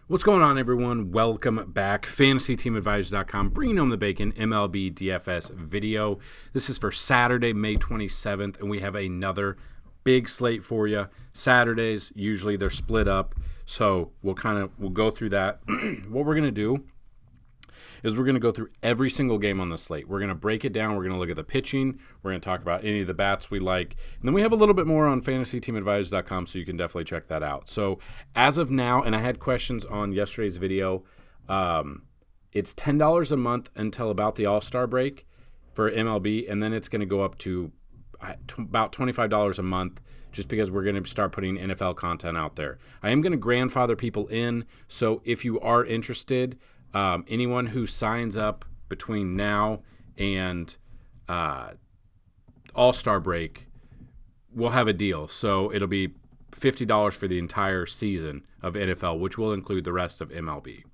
What's going on, everyone? Welcome back. FantasyTeamAdvisors.com, bringing home the bacon, MLB DFS video. This is for Saturday, May 27th, and we have another big slate for you. Saturdays, usually they're split up, so we'll go through that. What we're going to do is we're going to go through every single game on the slate. We're going to break it down. We're going to look at the pitching. We're going to talk about any of the bats we like. And then we have a little bit more on FantasyTeamAdvisors.com, so you can definitely check that out. So as of now, and I had questions on yesterday's video, it's $10 a month until about the All-Star break for MLB, and then it's going to go up to about $25 a month just because we're going to start putting NFL content out there. I am going to grandfather people in, so if you are interested, anyone who signs up between now and All-Star break will have a deal. So it'll be $50 for the entire season of NFL, which will include the rest of MLB.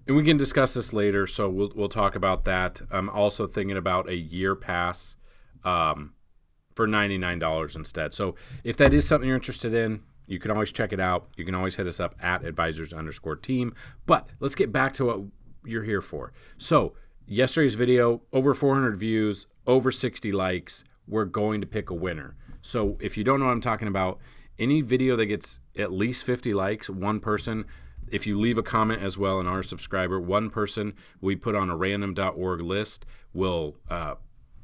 And we can discuss this later, so we'll talk about that. I'm also thinking about a year pass for $99 instead. So if that is something you're interested in, you can always check it out. You can always hit us up at advisors_team. But let's get back to what you're here for. So yesterday's video, over 400 views, over 60 likes. We're going to pick a winner. So if you don't know what I'm talking about, any video that gets at least 50 likes, one person, if you leave a comment as well, and our subscriber, one person we put on a random.org list will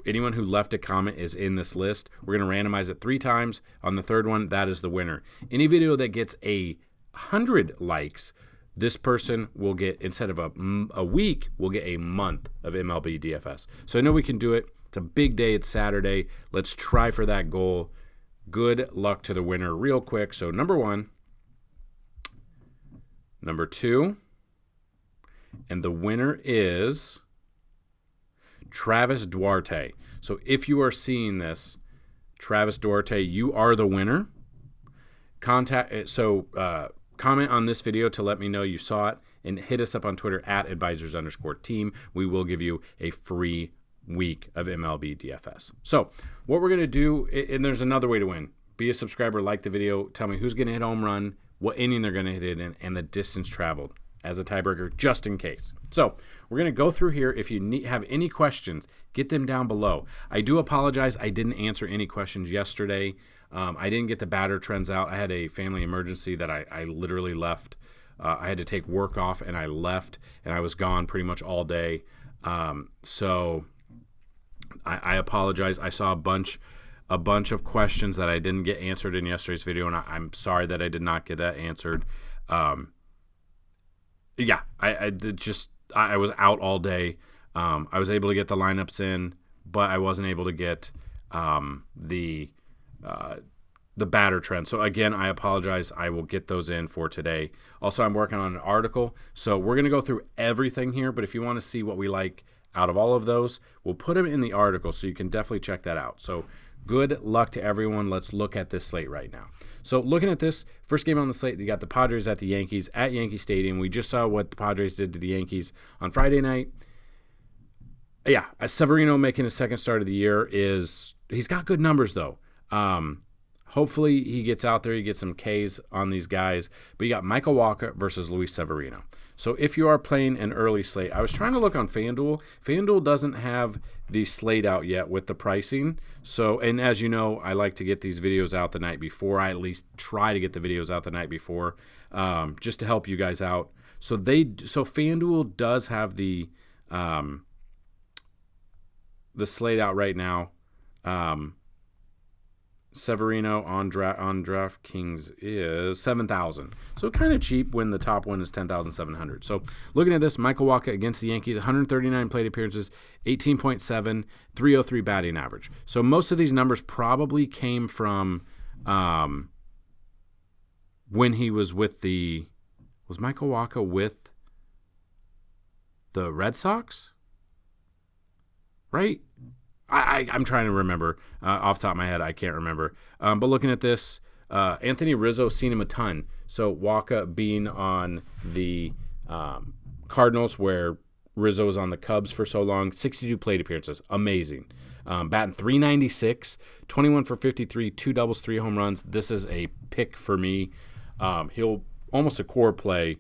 anyone who left a comment is in this list. We're going to randomize it 3 times. On the third one, that is the winner. Any video that gets 100 likes, this person will get, instead of a week, will get a month of MLB DFS. So I know we can do it. It's a big day. It's Saturday. Let's try for that goal. Good luck to the winner real quick. So number 1, number 2, and the winner is Travis Duarte. So if you are seeing this, Travis Duarte, you are the winner. Comment on this video to let me know you saw it, and hit us up on Twitter at advisors_team. We will give you a free week of MLB DFS. So what we're going to do, and there's another way to win. Be a subscriber, like the video, tell me who's going to hit home run, what inning they're going to hit it in, and the distance traveled as a tiebreaker, just in case. So we're going to go through here. If you have any questions, get them down below. I do apologize. I didn't answer any questions yesterday. I didn't get the batter trends out. I had a family emergency that I literally left. I had to take work off, and I left, and I was gone pretty much all day. So I apologize. I saw a bunch of questions that I didn't get answered in yesterday's video, and I'm sorry that I did not get that answered. Yeah, I was out all day. I was able to get the lineups in, but I wasn't able to get the batter trend. So again, I apologize. I will get those in for today. Also, I'm working on an article, so we're going to go through everything here. But if you want to see what we like out of all of those, we'll put them in the article, so you can definitely check that out. So good luck to everyone. Let's look at this slate right now. So looking at this first game on the slate, you got the Padres at the Yankees at Yankee Stadium. We just saw what the Padres did to the Yankees on Friday night. Yeah, Severino making his second start of the year he's got good numbers though. Hopefully he gets out there, he gets some Ks on these guys. But you got Michael Wacha versus Luis Severino. So if you are playing an early slate, I was trying to look on Fanduel. Fanduel doesn't have the slate out yet with the pricing. So, and as you know, I like to get these videos out the night before. I at least try to get the videos out the night before, just to help you guys out. So Fanduel does have the slate out right now. Severino on DraftKings is $7,000. So kind of cheap when the top one is $10,700. So looking at this, Michael Wacha against the Yankees, 139 plate appearances, 18.7, 303 batting average. So most of these numbers probably came from when he was with was Michael Wacha with the Red Sox? Right? I'm trying to remember off the top of my head. I can't remember. But looking at this, Anthony Rizzo, seen him a ton. So Wacha being on the Cardinals, where Rizzo was on the Cubs for so long, 62 plate appearances. Amazing. Batting .396, 21 for 53, 2 doubles, 3 home runs. This is a pick for me. He'll almost a core play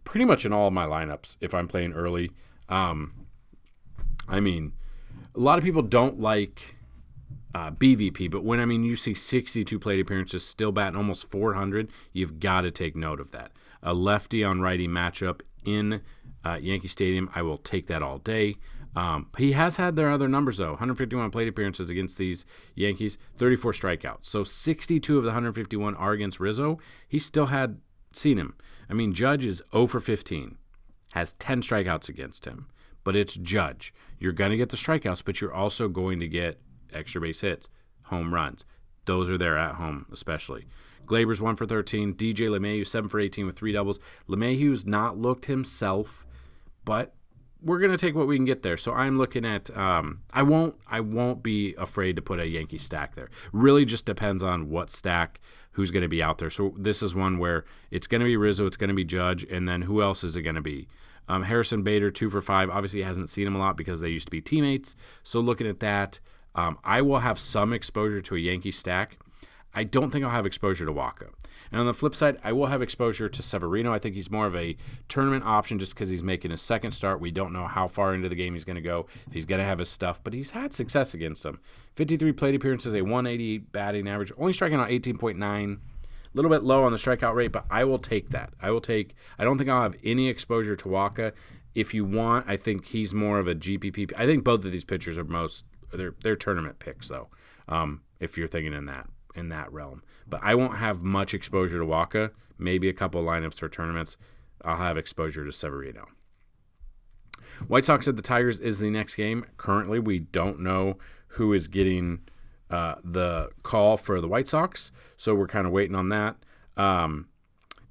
pretty much in all of my lineups if I'm playing early. I mean, a lot of people don't like BVP, but when you see 62 plate appearances, still batting almost 400, you've got to take note of that. A lefty on righty matchup in Yankee Stadium, I will take that all day. He has had their other numbers, though. 151 plate appearances against these Yankees, 34 strikeouts. So 62 of the 151 are against Rizzo. He still had seen him. Judge is 0 for 15, has 10 strikeouts against him. But it's Judge. You're going to get the strikeouts, but you're also going to get extra base hits, home runs. Those are there at home, especially. Glaber's 1 for 13. DJ LeMahieu 7 for 18 with 3 doubles. LeMahieu's not looked himself, but we're going to take what we can get there. So I'm looking at I won't be afraid to put a Yankee stack there. Really just depends on what stack, who's going to be out there. So this is one where it's going to be Rizzo, it's going to be Judge, and then who else is it going to be? Harrison Bader 2 for 5. Obviously he hasn't seen him a lot because they used to be teammates. So looking at that, I will have some exposure to a Yankee stack. I don't think I'll have exposure to Waka. And on the flip side, I will have exposure to Severino. I think he's more of a tournament option just because he's making his second start. We don't know how far into the game he's going to go, if he's going to have his stuff, but he's had success against them. 53 plate appearances, a 188 batting average, only striking out 18.9. A little bit low on the strikeout rate, but I will take that. I don't think I'll have any exposure to Waka. If you want, I think he's more of a GPP. I think both of these pitchers are they're tournament picks, though, if you're thinking in that realm. But I won't have much exposure to Waka, maybe a couple lineups for tournaments. I'll have exposure to Severino. White Sox at the Tigers is the next game. Currently, we don't know who is getting the call for the White Sox, so we're kind of waiting on that. And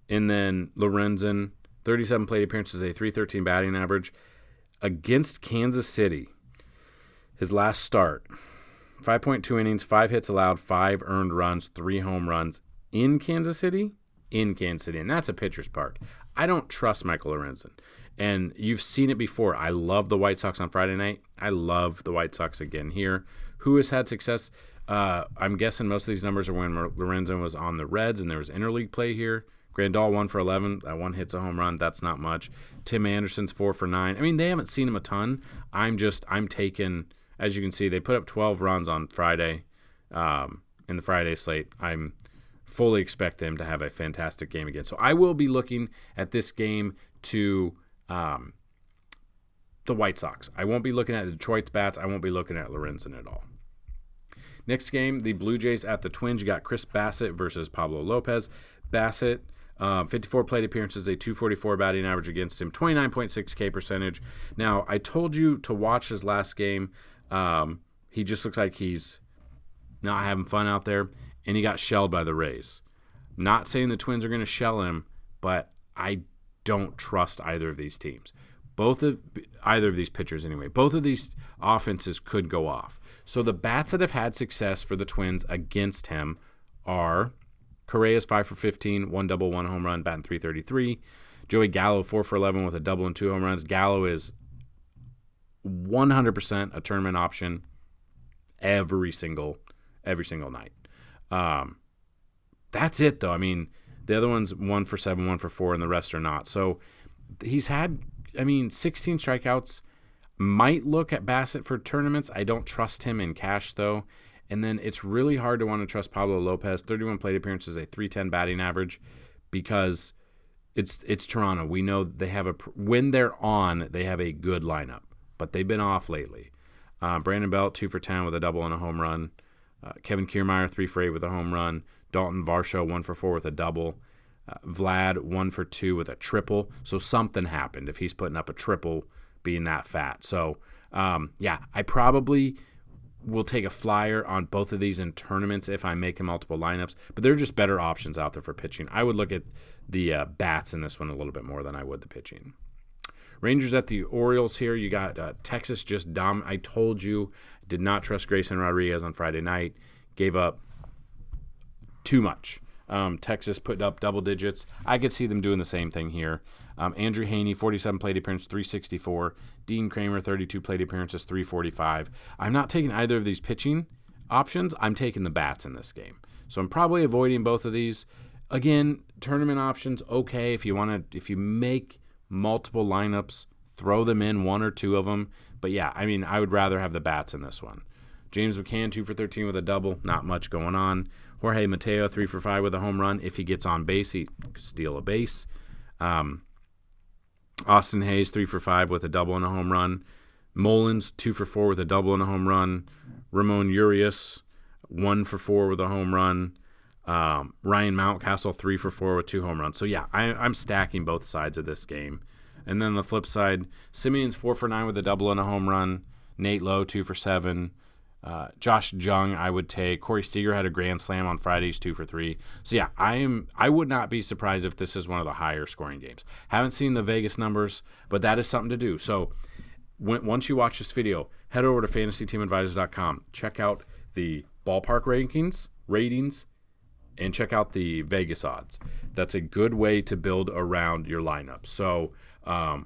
then Lorenzen, 37 plate appearances, a 313 batting average against Kansas City. His last start, 5.2 innings, 5 hits allowed, 5 earned runs, 3 home runs in Kansas City. And that's a pitcher's park. I don't trust Michael Lorenzen. And you've seen it before. I love the White Sox on Friday night. I love the White Sox again here. Who has had success? I'm guessing most of these numbers are when Lorenzen was on the Reds and there was interleague play here. Grandal 1 for 11. That one hits a home run. That's not much. Tim Anderson's 4 for 9. They haven't seen him a ton. I'm taking, as you can see, they put up 12 runs on Friday in the Friday slate. I'm fully expect them to have a fantastic game again. So I will be looking at this game to the White Sox. I won't be looking at the Detroit's bats. I won't be looking at Lorenzen at all. Next game, the Blue Jays at the Twins. You got Chris Bassett versus Pablo Lopez. Bassett, 54 plate appearances, a 244 batting average against him, 29.6 K percentage. Now, I told you to watch his last game. He just looks like he's not having fun out there, and he got shelled by the Rays. Not saying the Twins are going to shell him, but I don't trust either of these teams. Either of these pitchers anyway. Both of these offenses could go off. So the bats that have had success for the Twins against him are Correa's 5 for 15, 1 double, 1 home run, batting .333. Joey Gallo 4 for 11 with a double and 2 home runs. Gallo is 100% a tournament option every single night. That's it though. The other one's 1 for 7, 1 for 4, and the rest are not. So he's had 16 strikeouts. Might look at Bassett for tournaments. I don't trust him in cash, though. And then it's really hard to want to trust Pablo Lopez. 31 plate appearances, a .310 batting average, because it's Toronto. We know they have when they're on, they have a good lineup, but they've been off lately. Brandon Belt 2 for 10 with a double and a home run. Kevin Kiermaier 3 for 8 with a home run. Dalton Varsho 1 for 4 with a double. Vlad 1 for 2 with a triple. So something happened if he's putting up a triple being that fat. So, I probably will take a flyer on both of these in tournaments if I'm making multiple lineups. But they're just better options out there for pitching. I would look at the bats in this one a little bit more than I would the pitching. Rangers at the Orioles here. You got Texas just I told you, did not trust Grayson Rodriguez on Friday night. Gave up too much. Texas put up double digits. I could see them doing the same thing here. Andrew Haney, 47 plate appearances, 364. Dean Kramer, 32 plate appearances, 345. I'm not taking either of these pitching options. I'm taking the bats in this game. So I'm probably avoiding both of these. Again, tournament options, okay. If you make multiple lineups, throw them in, one or two of them. But yeah, I mean, I would rather have the bats in this one. James McCann, 2 for 13 with a double. Not much going on. Jorge Mateo, 3 for 5 with a home run. If he gets on base, he could steal a base. Austin Hayes, 3 for 5 with a double and a home run. Mullins, 2 for 4 with a double and a home run. Ramon Urias, 1 for 4 with a home run. Ryan Mountcastle, 3 for 4 with 2 home runs. So yeah, I'm stacking both sides of this game. And then on the flip side, Simeon's 4 for 9 with a double and a home run. Nate Lowe, 2 for 7. Josh Jung, I would take. Corey Seager had a grand slam on Fridays, 2 for 3. So yeah, I would not be surprised if this is one of the higher scoring games. Haven't seen the Vegas numbers, but that is something to do. So once you watch this video, head over to FantasyTeamAdvisors.com. Check out the ballpark ratings, and check out the Vegas odds. That's a good way to build around your lineup. So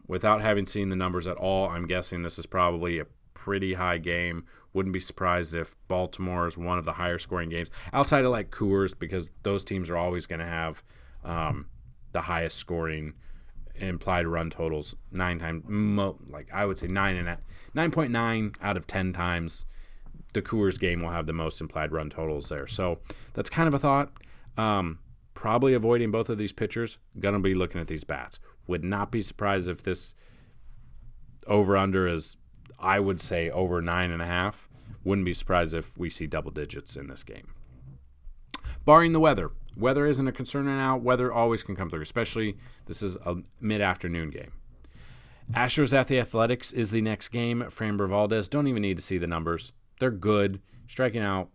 without having seen the numbers at all, I'm guessing this is probably a pretty high game. Wouldn't be surprised if Baltimore is one of the higher scoring games outside of like Coors, because those teams are always going to have the highest scoring implied run totals 9 times. Like I would say 9.9 out of 10 times the Coors game will have the most implied run totals there. So that's kind of a thought. Probably avoiding both of these pitchers. Gonna be looking at these bats. Would not be surprised if this over under is, I would say, over 9.5. Wouldn't be surprised if we see double digits in this game. Barring the weather. Weather isn't a concern right now. Weather always can come through, especially this is a mid-afternoon game. Astros at the Athletics is the next game. Framber Valdez, don't even need to see the numbers. They're good. Striking out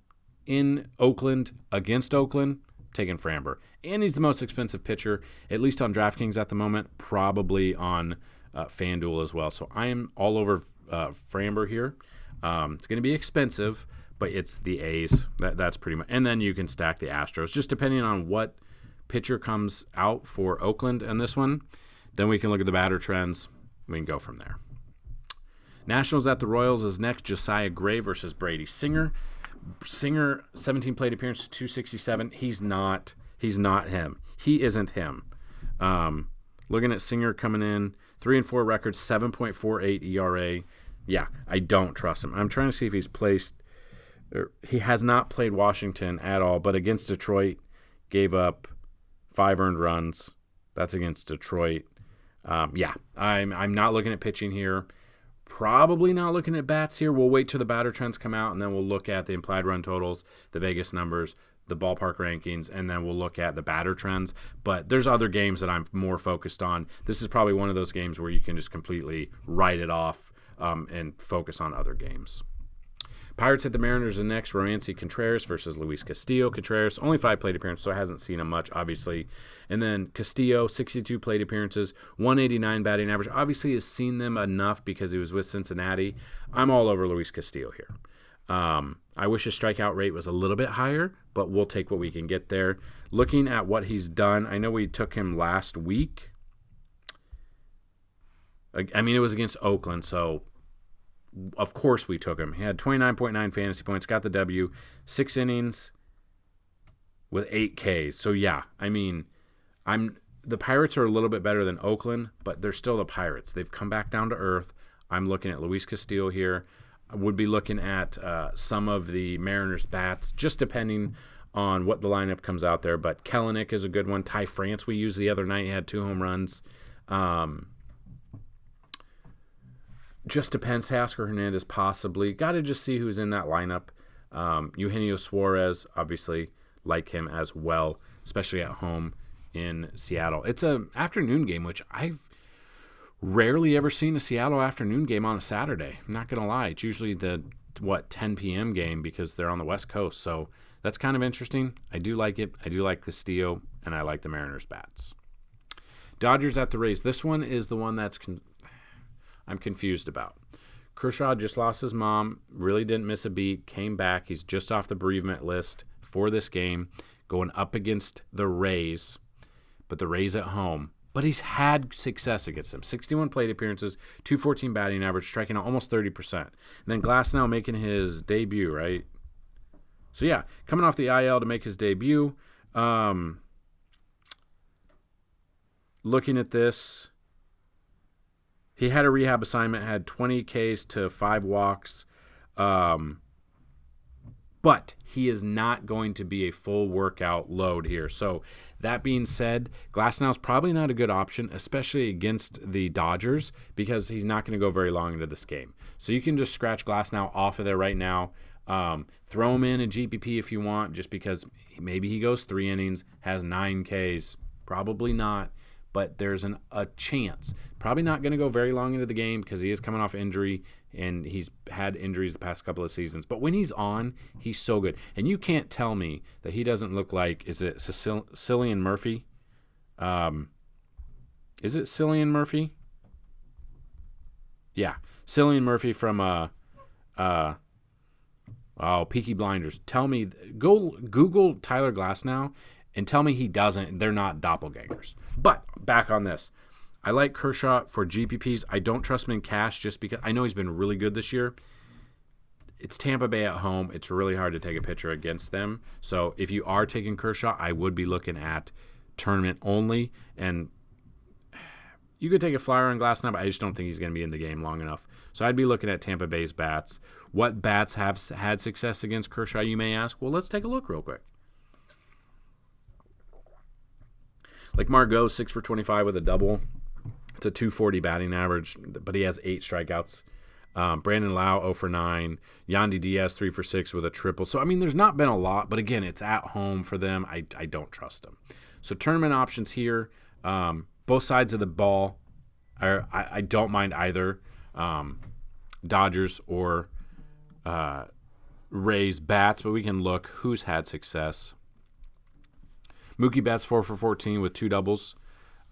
in Oakland against Oakland, taking Framber. And he's the most expensive pitcher, at least on DraftKings at the moment, probably on FanDuel as well. So I am all over Framber here. It's going to be expensive, but it's the A's. That's pretty much. And then you can stack the Astros, just depending on what pitcher comes out for Oakland in this one. Then we can look at the batter trends. We can go from there. Nationals at the Royals is next. Josiah Gray versus Brady Singer. Singer, 17 plate appearances, 267. He's not him. He isn't him. Looking at Singer coming in, 3-4 record, 7.48 ERA. Yeah, I don't trust him. I'm trying to see if he's placed. He has not played Washington at all, but against Detroit, gave up 5 earned runs. That's against Detroit. Yeah, I'm not looking at pitching here. Probably not looking at bats here. We'll wait till the batter trends come out, and then we'll look at the implied run totals, the Vegas numbers, the ballpark rankings, and then we'll look at the batter trends. But there's other games that I'm more focused on. This is probably one of those games where you can just completely write it off and focus on other games. Pirates at the Mariners are next. Romancy Contreras versus Luis Castillo. Contreras, only 5 plate appearances, so hasn't seen him much, obviously. And then Castillo, 62 plate appearances, 189 batting average. Obviously has seen them enough because he was with Cincinnati. I'm all over Luis Castillo here. I wish his strikeout rate was a little bit higher, but we'll take what we can get there. Looking at what he's done, I know we took him last week. I mean, it was against Oakland, so of course we took him. He had 29.9 fantasy points, got the W, 6 innings with 8 Ks. So yeah, I mean, the Pirates are a little bit better than Oakland, but they're still the Pirates. They've come back down to earth. I'm looking at Luis Castillo here. I would be looking at some of the Mariners bats, just depending on what the lineup comes out there. But Kelenic is a good one. Ty France we used the other night. He had 2 home runs. Just depends. Teoscar Hernandez possibly. Got to just see who's in that lineup. Eugenio Suarez, obviously, like him as well, especially at home in Seattle. It's an afternoon game, which I've rarely ever seen a Seattle afternoon game on a Saturday. I'm not going to lie. It's usually the, 10 p.m. game because they're on the West Coast. So that's kind of interesting. I do like it. I do like Castillo, and I like the Mariners bats. Dodgers at the Rays. This one is the one that's I'm confused about. Kershaw just lost his mom, really didn't miss a beat, came back. He's just off the bereavement list for this game, going up against the Rays, but the Rays at home. But he's had success against them. 61 plate appearances, 214 batting average, striking out almost 30%. And then Glasnow making his debut, right? So yeah, coming off the IL to make his debut. looking at this, he had a rehab assignment, had 20 Ks to 5 walks. But he is not going to be a full workout load here. So that being said, Glasnow is probably not a good option, especially against the Dodgers, because he's not going to go very long into this game. So you can just scratch Glasnow off of there right now. Throw him in a GPP if you want, just because maybe he goes 3 innings, has 9 Ks. Probably not, but there's a chance. Probably not going to go very long into the game because he is coming off injury, and he's had injuries the past couple of seasons. But when he's on, he's so good. And you can't tell me that he doesn't look like, is it Cillian Murphy? Is it Cillian Murphy? Yeah, Cillian Murphy from Peaky Blinders. Tell me, go Google Tyler Glasnow and tell me he doesn't. They're not doppelgangers. But back on this. I like Kershaw for GPPs. I don't trust him in cash just because I know he's been really good this year. It's Tampa Bay at home. It's really hard to take a pitcher against them. So if you are taking Kershaw, I would be looking at tournament only. And you could take a flyer on Glasnow, but I just don't think he's going to be in the game long enough. So I'd be looking at Tampa Bay's bats. What bats have had success against Kershaw, you may ask? Well, let's take a look real quick. Like Margot, 6 for 25 with a double. It's a 240 batting average, but he has 8 strikeouts. Brandon Lau, 0 for 9. Yandy Diaz, 3 for 6 with a triple. So, I mean, there's not been a lot, but again, it's at home for them. I don't trust them. So, tournament options here. Both sides of the ball. I don't mind either. Dodgers or Rays bats, but we can look who's had success. Mookie Betts, 4 for 14 with 2 doubles.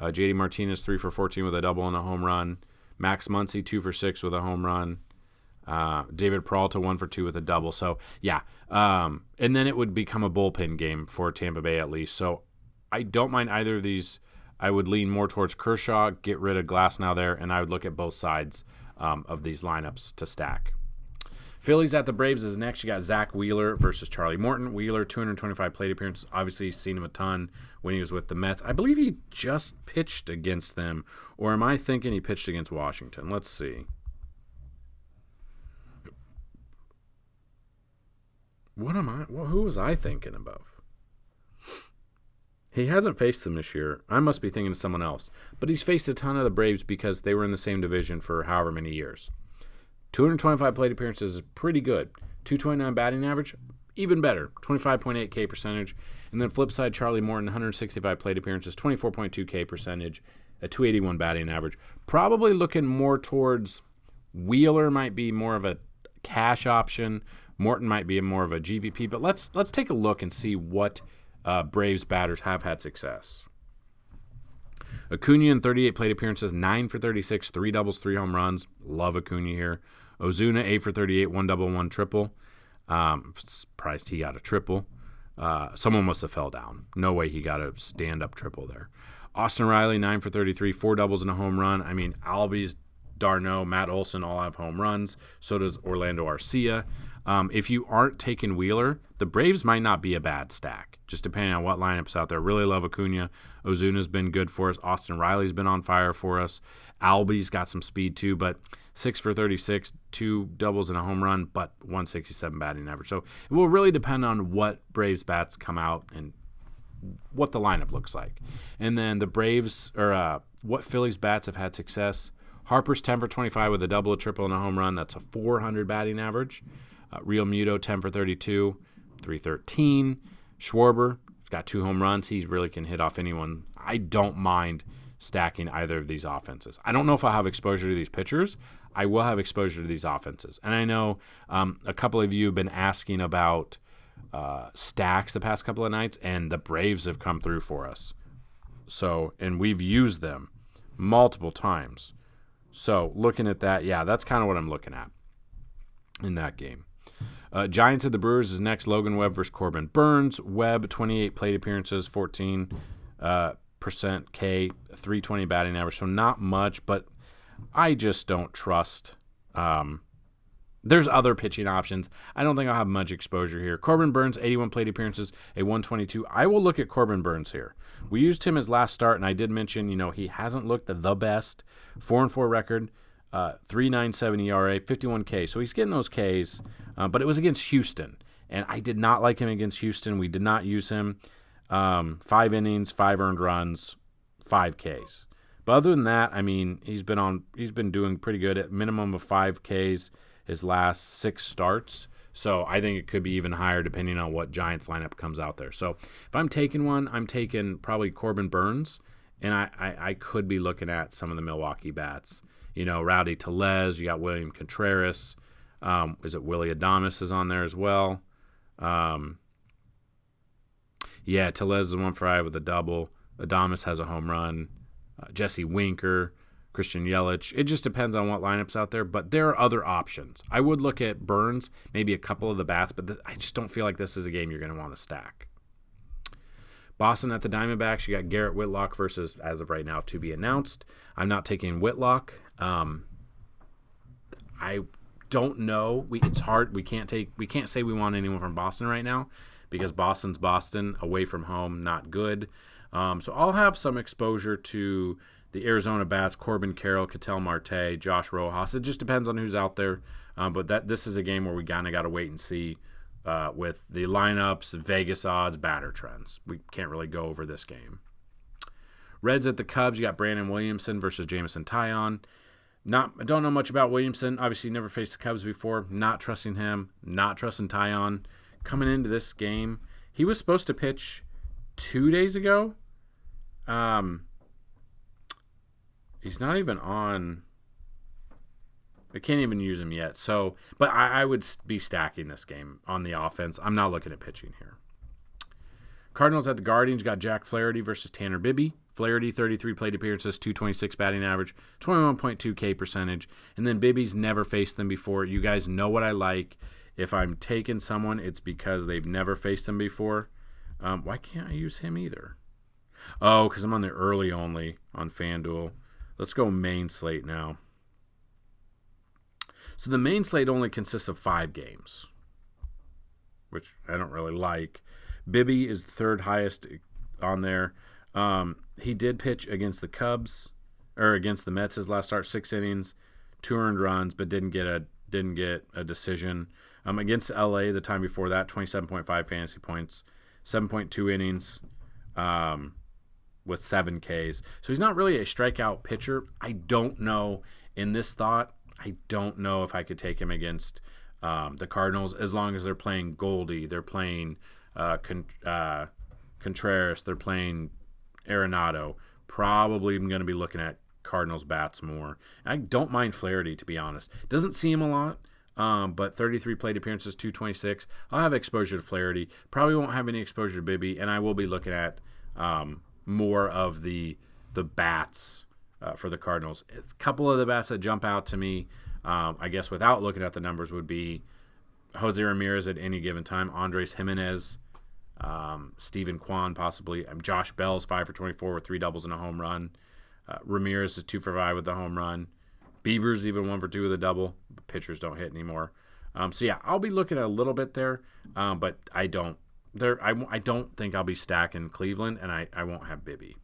JD Martinez, 3 for 14 with a double and a home run. Max Muncy, 2 for 6 with a home run. David Peralta, 1 for 2 with a double. So, yeah. And then it would become a bullpen game for Tampa Bay at least. So, I don't mind either of these. I would lean more towards Kershaw, get rid of Glasnow there, and I would look at both sides of these lineups to stack. Phillies at the Braves is next. You got Zach Wheeler versus Charlie Morton. Wheeler, 225 plate appearances. Obviously, you've seen him a ton when he was with the Mets. I believe he just pitched against them, or am I thinking he pitched against Washington? Let's see. Who was I thinking of? He hasn't faced them this year. I must be thinking of someone else. But he's faced a ton of the Braves because they were in the same division for however many years. 225 plate appearances is pretty good. 229 batting average, even better. 25.8 K percentage. And then flip side, Charlie Morton, 165 plate appearances, 24.2 K percentage, a 281 batting average. Probably looking more towards Wheeler might be more of a cash option. Morton might be more of a GPP. But let's take a look and see what Braves batters have had success. Acuna in 38 plate appearances, 9 for 36, 3 doubles, 3 home runs. Love Acuna here. Ozuna, 8 for 38, 1 double, 1 triple. Surprised he got a triple. Someone must have fell down. No way he got a stand-up triple there. Austin Riley, 9 for 33, 4 doubles and a home run. I mean, Albies, Darno, Matt Olson all have home runs. So does Orlando Arcia. If you aren't taking Wheeler, the Braves might not be a bad stack, just depending on what lineup's out there. Really love Acuna. Ozuna's been good for us. Austin Riley's been on fire for us. Albies got some speed too, but 6 for 36, 2 doubles and a home run, but 167 batting average. So it will really depend on what Braves bats come out and what the lineup looks like. And then the Braves, or what Phillies bats have had success. Harper's 10 for 25 with a double, a triple, and a home run. That's a 400 batting average. Real Muto, 10 for 32, 313. Schwarber, he's got 2 home runs. He really can hit off anyone. I don't mind stacking either of these offenses. I don't know if I'll have exposure to these pitchers. I will have exposure to these offenses. And I know a couple of you have been asking about stacks the past couple of nights, and the Braves have come through for us. So, and we've used them multiple times. So, looking at that, yeah, that's kind of what I'm looking at in that game. Giants at the Brewers is next. Logan Webb versus Corbin Burns. Webb, 28 plate appearances, 14% K, 320 batting average. So not much, but I just don't trust There's other pitching options. I don't think I'll have much exposure here. Corbin Burns, 81 plate appearances, a 122. I will look at Corbin Burns here. We used him as last start, and I did mention, he hasn't looked the best. 4-4 record, 3.97 ERA, 51 Ks. So he's getting those Ks, but it was against Houston, and I did not like him against Houston. We did not use him. 5 innings, 5 earned runs, 5 Ks. But other than that, he's been doing pretty good at minimum of 5 Ks his last 6 starts. So I think it could be even higher depending on what Giants lineup comes out there. So if I'm taking one, I'm taking probably Corbin Burns, and I could be looking at some of the Milwaukee bats. Rowdy Tellez, you got William Contreras. Is it Willie Adames is on there as well? Yeah, Tellez is 1-for-5 with a double. Adames has a home run. Jesse Winker, Christian Yelich. It just depends on what lineup's out there, but there are other options. I would look at Burns, maybe a couple of the bats, but I just don't feel like this is a game you're going to want to stack. Boston at the Diamondbacks, you got Garrett Whitlock versus, as of right now, to be announced. I'm not taking Whitlock. I don't know. It's hard. We can't say we want anyone from Boston right now because Boston's Boston, away from home, not good. So I'll have some exposure to the Arizona bats, Corbin Carroll, Ketel Marte, Josh Rojas. It just depends on who's out there. But this is a game where we kind of got to wait and see with the lineups, Vegas odds, batter trends. We can't really go over this game. Reds at the Cubs, you got Brandon Williamson versus Jameson Taillon. I don't know much about Williamson. Obviously, never faced the Cubs before. Not trusting him. Not trusting Taillon. Coming into this game, he was supposed to pitch 2 days ago. He's not even on. I can't even use him yet. So, but I would be stacking this game on the offense. I'm not looking at pitching here. Cardinals at the Guardians, got Jack Flaherty versus Tanner Bibby. Flaherty, 33 plate appearances, 226 batting average, 21.2 K percentage. And then Bibby's never faced them before. You guys know what I like. If I'm taking someone, it's because they've never faced them before. Why can't I use him either? Oh, because I'm on the early only on FanDuel. Let's go main slate now. So the main slate only consists of 5 games, which I don't really like. Bibby is the third highest on there. He did pitch against the Cubs or against the Mets his last start, 6 innings, 2 earned runs, but didn't get a decision. Against LA the time before that, 27.5 fantasy points, 7.2 innings, with 7 Ks. So he's not really a strikeout pitcher. I don't know in this thought. I don't know if I could take him against the Cardinals as long as they're playing Goldie, they're playing Contreras, they're playing Arenado. Probably I'm going to be looking at Cardinals bats more. I don't mind Flaherty, to be honest. Doesn't see him a lot, but 33 plate appearances, 226. I'll have exposure to Flaherty. Probably won't have any exposure to Bibby, and I will be looking at more of the bats for the Cardinals. A couple of the bats that jump out to me, I guess without looking at the numbers, would be Jose Ramirez at any given time, Andres Jimenez, Steven Kwan possibly. Josh Bell's 5 for 24 with 3 doubles and a home run. Ramirez is 2 for 5 with a home run. Bieber's even 1 for 2 with a double. Pitchers don't hit anymore. So yeah, I'll be looking at a little bit there, but I don't think I'll be stacking Cleveland, and I won't have Bibby.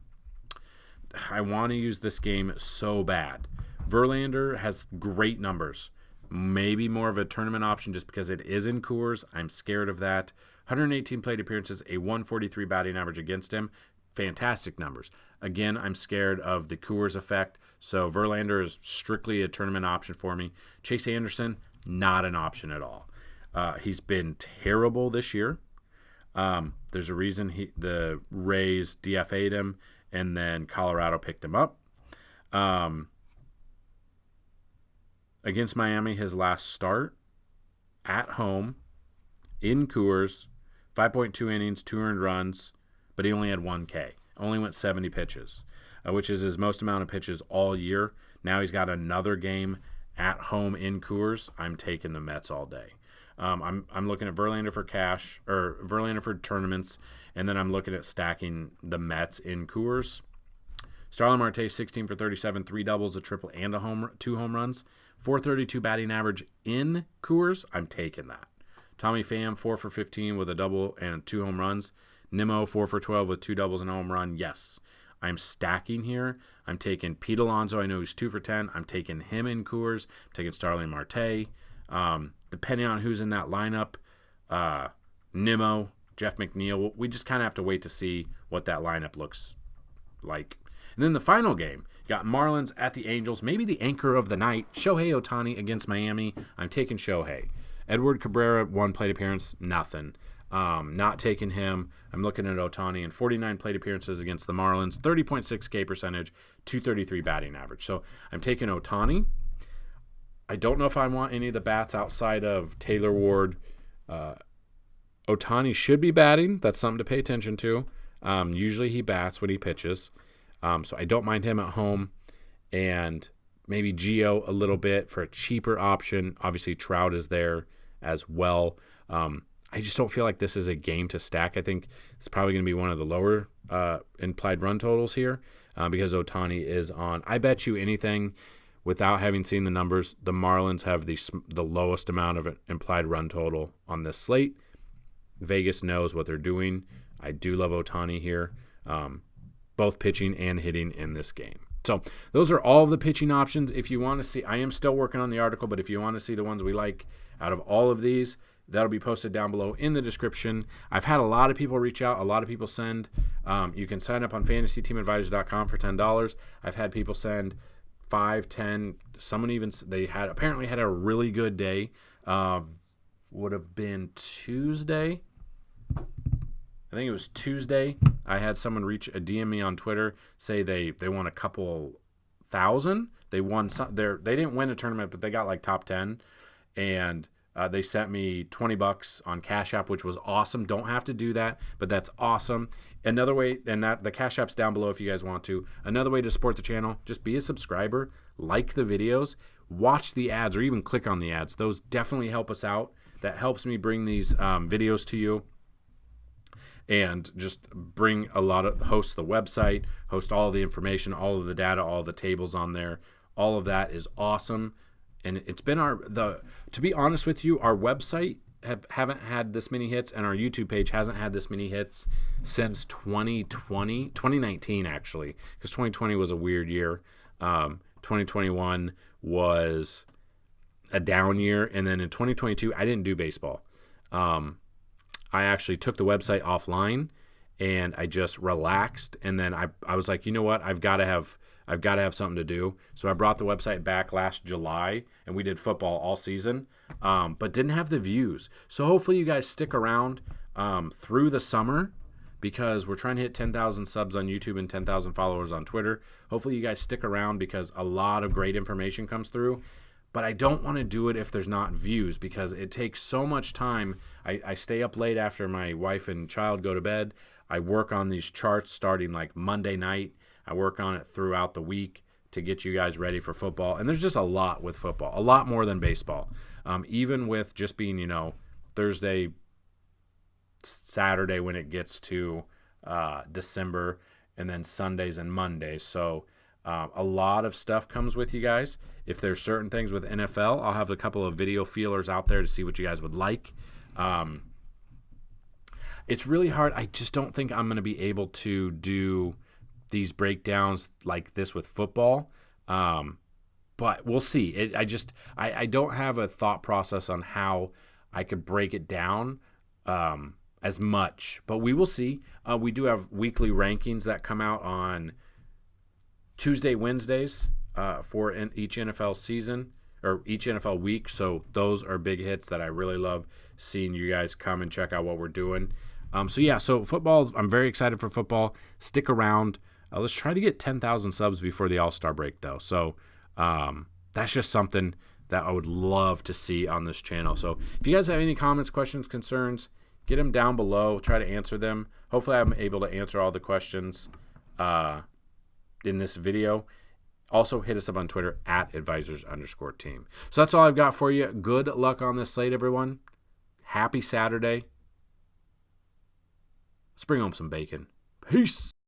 I want to use this game so bad. Verlander has great numbers. Maybe more of a tournament option just because it is in Coors. I'm scared of that. 118 plate appearances, a 143 batting average against him. Fantastic numbers. Again, I'm scared of the Coors effect, so Verlander is strictly a tournament option for me. Chase Anderson, not an option at all. He's been terrible this year. There's a reason the Rays DFA'd him, and then Colorado picked him up. Against Miami, his last start at home in Coors, 5.2 innings, 2 earned runs, but he only had 1 K. Only went 70 pitches, which is his most amount of pitches all year. Now he's got another game at home in Coors. I'm taking the Mets all day. I'm looking at Verlander for cash, or Verlander for tournaments, and then I'm looking at stacking the Mets in Coors. Starlin Marte, 16 for 37, 3 doubles, a triple, and 2 home runs. 432 batting average in Coors. I'm taking that. Tommy Pham, 4 for 15 with a double and 2 home runs. Nimmo, 4 for 12 with 2 doubles and a home run. Yes, I'm stacking here. I'm taking Pete Alonso. I know he's 2 for 10. I'm taking him in Coors. I'm taking Starlin Marte. Depending on who's in that lineup, Nimmo, Jeff McNeil, we just kind of have to wait to see what that lineup looks like. And then the final game, you got Marlins at the Angels, maybe the anchor of the night, Shohei Ohtani against Miami. I'm taking Shohei. Edward Cabrera, 1 plate appearance, nothing. Not taking him. I'm looking at Ohtani and 49 plate appearances against the Marlins, 30.6 K percentage, 233 batting average. So I'm taking Ohtani. I don't know if I want any of the bats outside of Taylor Ward. Ohtani should be batting. That's something to pay attention to. Usually he bats when he pitches. So I don't mind him at home. And maybe Gio a little bit for a cheaper option. Obviously Trout is there as well. I just don't feel like this is a game to stack. I think it's probably going to be one of the lower implied run totals here because Ohtani is on. I bet you anything, without having seen the numbers, the Marlins have the lowest amount of implied run total on this slate. Vegas knows what they're doing. I do love Ohtani here, both pitching and hitting in this game. So those are all of the pitching options. If you want to see, I am still working on the article, but if you want to see the ones we like out of all of these, that'll be posted down below in the description. I've had a lot of people reach out. A lot of people send. You can sign up on FantasyTeamAdvisors.com for $10. I've had people send 5, 10. Someone even, they had apparently had a really good day. Would have been Tuesday. I think it was Tuesday. I had someone DM me on Twitter, say they won a couple thousand. They won some. They didn't win a tournament, but they got like top 10, and they sent me $20 on CashApp, which was awesome. Don't have to do that, but that's awesome. Another way, and that the CashApp's down below if you guys want to. Another way to support the channel: just be a subscriber, like the videos, watch the ads, or even click on the ads. Those definitely help us out. That helps me bring these videos to you. And just bring host the website, host all the information, all of the data, all the tables on there. All of that is awesome. And it's been to be honest with you, our website haven't had this many hits, and our YouTube page hasn't had this many hits since 2019 actually, because 2020 was a weird year. 2021 was a down year, and then in 2022 I didn't do baseball. I actually took the website offline and I just relaxed. And then I was like, you know what? I've got to have something to do. So I brought the website back last July and we did football all season, but didn't have the views. So hopefully you guys stick around through the summer, because we're trying to hit 10,000 subs on YouTube and 10,000 followers on Twitter. Hopefully you guys stick around because a lot of great information comes through. But I don't want to do it if there's not views, because it takes so much time. I stay up late after my wife and child go to bed. I work on these charts starting like Monday night. I work on it throughout the week to get you guys ready for football. And there's just a lot with football, a lot more than baseball. Even with just being, Thursday, Saturday when it gets to December, and then Sundays and Mondays. So a lot of stuff comes with you guys. If there's certain things with NFL, I'll have a couple of video feelers out there to see what you guys would like. It's really hard. I just don't think I'm going to be able to do these breakdowns like this with football. But we'll see. I don't have a thought process on how I could break it down as much. But we will see. We do have weekly rankings that come out on Tuesday, Wednesdays for each NFL season or each NFL week. So those are big hits that I really love seeing you guys come and check out what we're doing. So football, I'm very excited for football. Stick around. Let's try to get 10,000 subs before the All-Star break, though. So that's just something that I would love to see on this channel. So if you guys have any comments, questions, concerns, get them down below. Try to answer them. Hopefully I'm able to answer all the questions in this video. Also, hit us up on Twitter at @advisors_team. So that's all I've got for you. Good luck on this slate, everyone. Happy Saturday. Let's bring home some bacon. Peace.